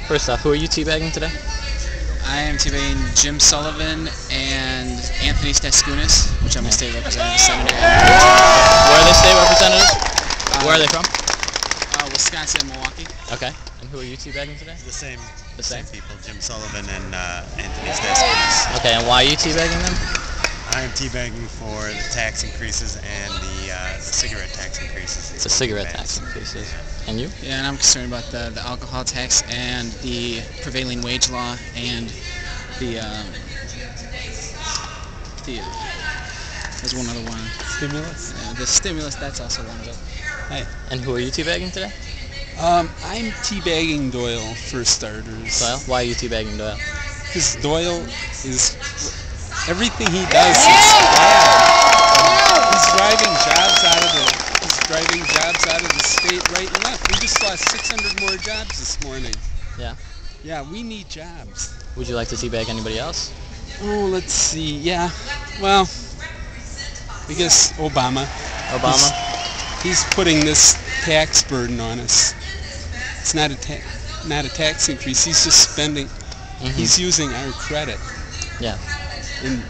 First off, who are you teabagging today? I am teabagging Jim Sullivan and Anthony Staskunas, which I'm a state representative senator. Where are they state representatives? Where are they from? Wisconsin and Milwaukee. Okay. And who are you teabagging today? The same people, Jim Sullivan and Anthony Staskunas. Okay, and why are you teabagging them? I am teabagging for the tax increases and the cigarette tax increases. The cigarette tax increases. And you? Yeah, and I'm concerned about the alcohol tax and the prevailing wage law and there's one other one. Stimulus? The stimulus, that's also one of them. Hi. And who are you teabagging today? I'm teabagging Doyle for starters. Doyle? Why are you teabagging Doyle? Because Doyle is, everything he does is bad. He's driving jobs out of the state right and left. We just lost 600 more jobs this morning. Yeah. Yeah, we need jobs. Would you like to teabag anybody else? Oh, let's see. Yeah. Well, I guess Obama. Obama? He's putting this tax burden on us. It's not a tax increase. He's just spending. He's using our credit. Yeah. And,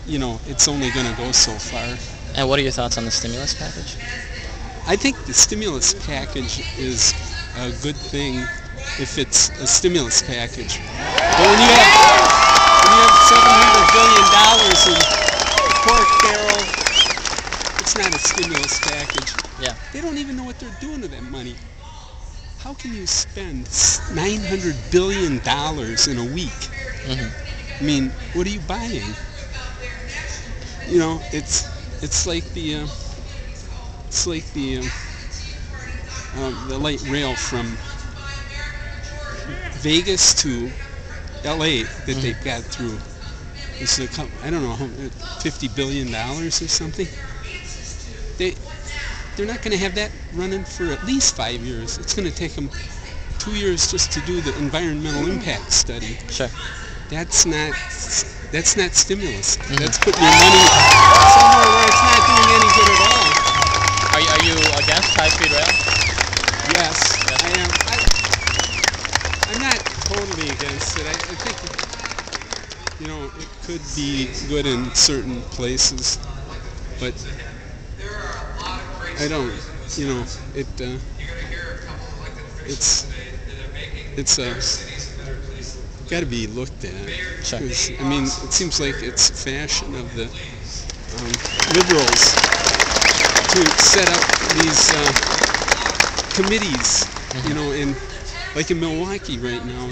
you know, it's only going to go so far. And what are your thoughts on the stimulus package? I think the stimulus package is a good thing if it's a stimulus package. But when you have $700 billion in pork barrel, it's not a stimulus package. Yeah. They don't even know what they're doing with that money. How can you spend $900 billion in a week? I mean, what are you buying? You know, it's like the light rail from Vegas to LA that they've got through. It's I don't know, $50 billion or something. They're not going to have that running for at least 5 years. It's going to take them 2 years just to do the environmental impact study. Sure. That's not stimulus. That's putting your money somewhere where it's not doing any good at all. Are you against high-speed rail? Yes, I am. I'm not totally against it. I think, you know, it could be good in certain places, but I don't, you know, it's got to be looked at. Sure. I mean, it seems like it's fashion of the liberals to set up these committees, you know, like in Milwaukee right now,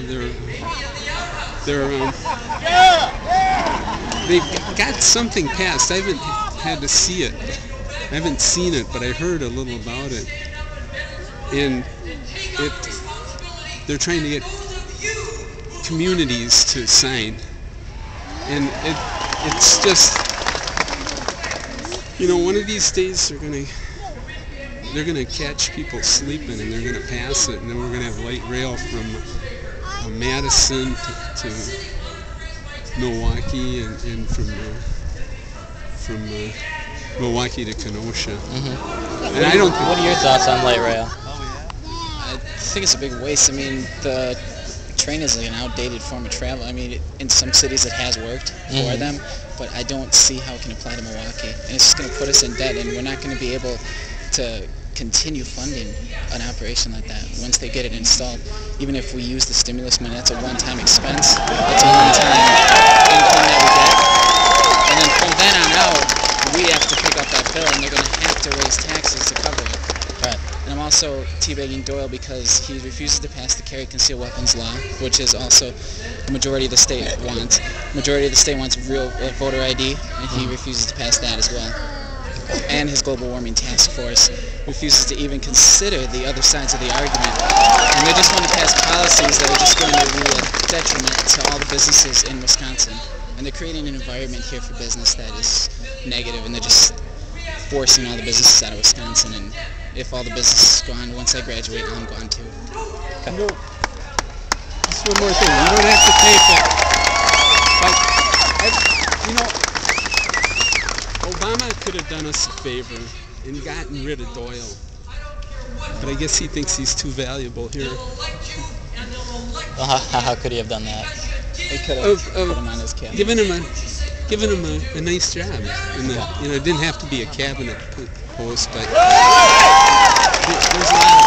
they've got something passed. I haven't had to see it. I haven't seen it, but I heard a little about it. And they're trying to get communities to sign. And it's just, you know, one of these days they're gonna catch people sleeping and they're gonna pass it, and then we're gonna have light rail from Madison to Milwaukee and from Milwaukee to Kenosha. And I don't. What are your thoughts on light rail? I think it's a big waste. I mean, the train is like an outdated form of travel. I mean, in some cities it has worked for them, but I don't see how it can apply to Milwaukee. And it's just going to put us in debt, and we're not going to be able to continue funding an operation like that once they get it installed. Even if we use the stimulus money, that's a one-time expense. That's a one-time income that we get. And then from then on out, we have to pick up that bill, and they're going to have to raise taxes to cover it. Right. And I'm also teabagging Doyle because he refuses to pass the carry concealed weapons law, which is also the majority of the state wants. Majority of the state wants real voter ID, and he refuses to pass that as well. And his global warming task force refuses to even consider the other sides of the argument. And they just want to pass policies that are just going to be a detriment to all the businesses in Wisconsin. And they're creating an environment here for business that is negative, and they're just forcing all the businesses out of Wisconsin. And if all the business is gone, once I graduate, I'm gone too. Okay. You know, just one more thing. You don't have to pay for it. But, you know, Obama could have done us a favor and gotten rid of Doyle. But I guess he thinks he's too valuable here. Well, how could he have done that? He could have put him on his cabinet. Giving him a nice job. In the, it didn't have to be a cabinet post, but there's a lot of